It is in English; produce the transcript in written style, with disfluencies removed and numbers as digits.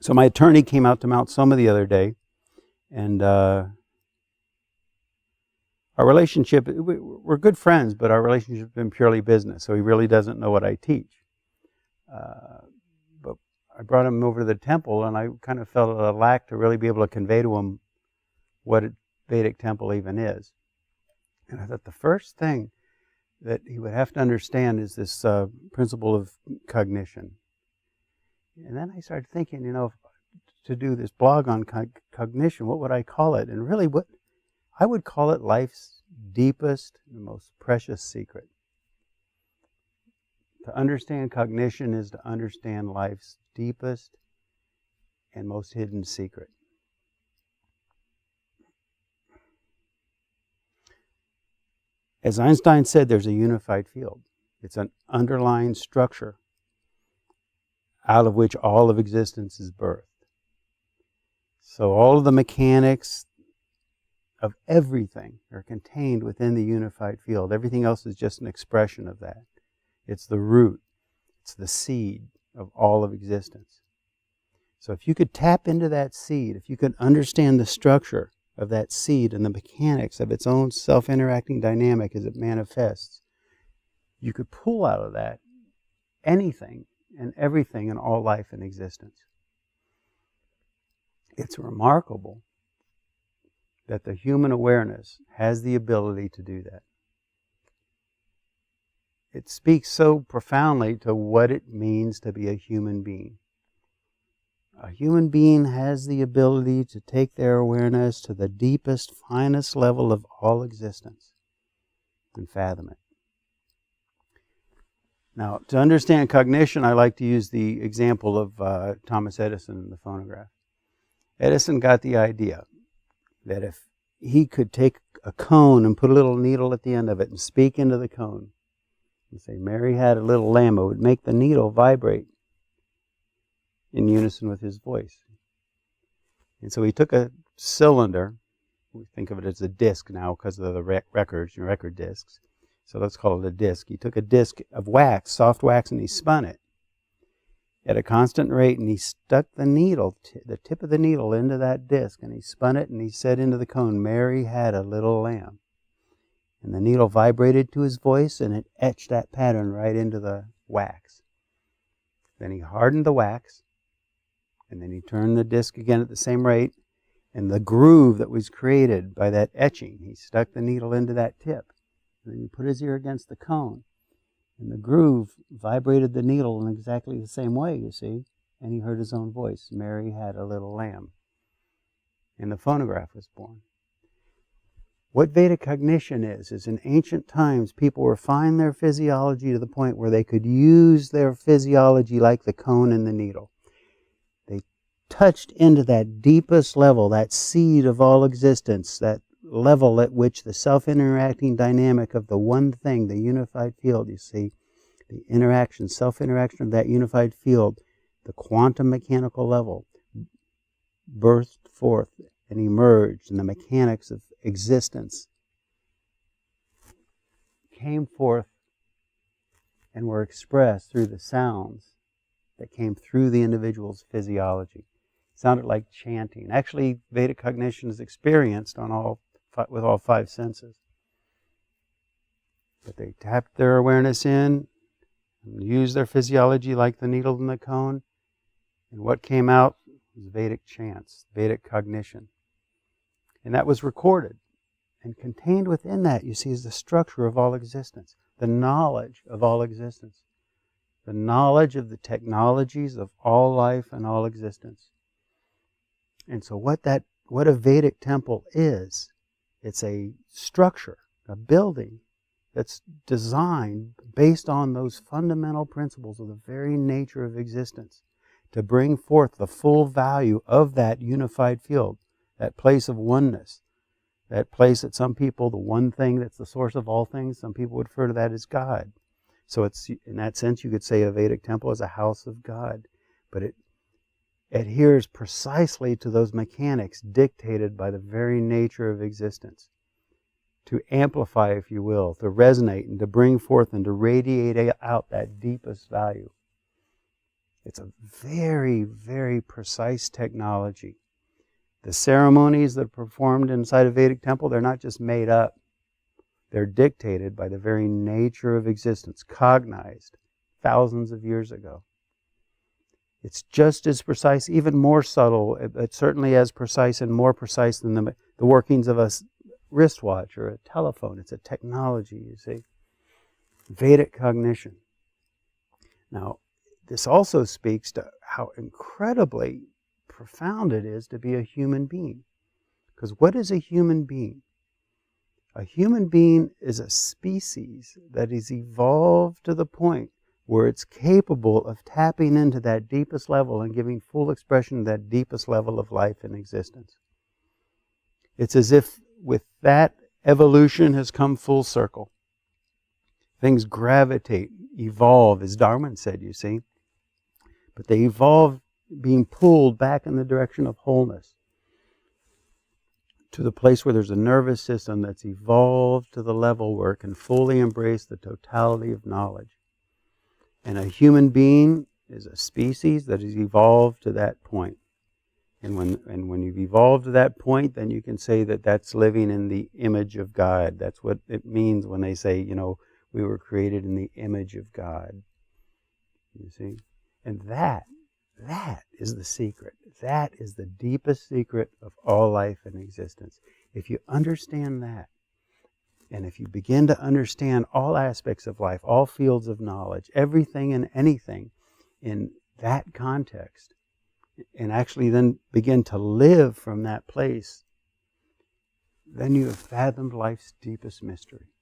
So my attorney came out to Mount Soma the other day, and our relationship, we're good friends, but our relationship has been purely business, so he really doesn't know what I teach. But I brought him over to the temple, and I kind of felt a lack to really be able to convey to him what a Vedic temple even is. And I thought the first thing that he would have to understand is this principle of cognition. And then I started thinking, to do this blog on cognition, what would I call it? And really, what I would call it life's deepest and most precious secret. To understand cognition is to understand life's deepest and most hidden secret. As Einstein said, there's a unified field. It's an underlying structure out of which all of existence is birthed. So all of the mechanics of everything are contained within the unified field. Everything else is just an expression of that. It's the root. It's the seed of all of existence. So if you could tap into that seed, if you could understand the structure of that seed and the mechanics of its own self-interacting dynamic as it manifests, you could pull out of that anything and everything in all life and existence. It's remarkable that the human awareness has the ability to do that. It speaks so profoundly to what it means to be a human being. A human being has the ability to take their awareness to the deepest, finest level of all existence and fathom it. Now, to understand cognition, I like to use the example of Thomas Edison and the phonograph. Edison got the idea that if he could take a cone and put a little needle at the end of it and speak into the cone and say, "Mary had a little lamb," it would make the needle vibrate in unison with his voice. And so he took a cylinder, we think of it as a disc now because of the records, your record discs, so let's call it a disc. He took a disc of wax, soft wax, and he spun it at a constant rate, and he stuck the needle, the tip of the needle into that disc, and he spun it, and he said into the cone, "Mary had a little lamb." And the needle vibrated to his voice, and it etched that pattern right into the wax. Then he hardened the wax, and then he turned the disc again at the same rate, and the groove that was created by that etching, he stuck the needle into that tip. And then he put his ear against the cone, and the groove vibrated the needle in exactly the same way, you see, and he heard his own voice, "Mary had a little lamb." And the phonograph was born. What Vedic cognition is in ancient times, people refined their physiology to the point where they could use their physiology like the cone and the needle. They touched into that deepest level, that seed of all existence, that level at which the self-interacting dynamic of the one thing, the unified field, you see, the interaction, self-interaction of that unified field, the quantum mechanical level, burst forth and emerged, and the mechanics of existence came forth and were expressed through the sounds that came through the individual's physiology. It sounded like chanting. Actually, Vedic cognition is experienced with all five senses. But they tapped their awareness in and used their physiology like the needle in the cone, and what came out was Vedic chants, Vedic cognition. And that was recorded. And contained within that, you see, is the structure of all existence, the knowledge of all existence, the knowledge of the technologies of all life and all existence. And so what a Vedic temple is, it's a structure, a building that's designed based on those fundamental principles of the very nature of existence to bring forth the full value of that unified field, that place of oneness, that place that some people, the one thing that's the source of all things, some people would refer to that as God. So it's, in that sense, you could say a Vedic temple is a house of God. But it adheres precisely to those mechanics dictated by the very nature of existence. To amplify, if you will, to resonate and to bring forth and to radiate out that deepest value. It's a very, very precise technology. The ceremonies that are performed inside a Vedic temple, they're not just made up. They're dictated by the very nature of existence, cognized thousands of years ago. It's just as precise, even more subtle, but certainly as precise and more precise than the workings of a wristwatch or a telephone. It's a technology, you see. Vedic cognition. Now, this also speaks to how incredibly profound it is to be a human being. Because what is a human being? A human being is a species that is evolved to the point where it's capable of tapping into that deepest level and giving full expression to that deepest level of life and existence. It's as if with that, evolution has come full circle. Things gravitate, evolve, as Darwin said, you see. But they evolve being pulled back in the direction of wholeness, to the place where there's a nervous system that's evolved to the level where it can fully embrace the totality of knowledge. And a human being is a species that has evolved to that point. And when you've evolved to that point, then you can say that that's living in the image of God. That's what it means when they say, we were created in the image of God. You see? And that is the secret. That is the deepest secret of all life and existence. If you understand that, and if you begin to understand all aspects of life, all fields of knowledge, everything and anything in that context, and actually then begin to live from that place, then you have fathomed life's deepest mystery.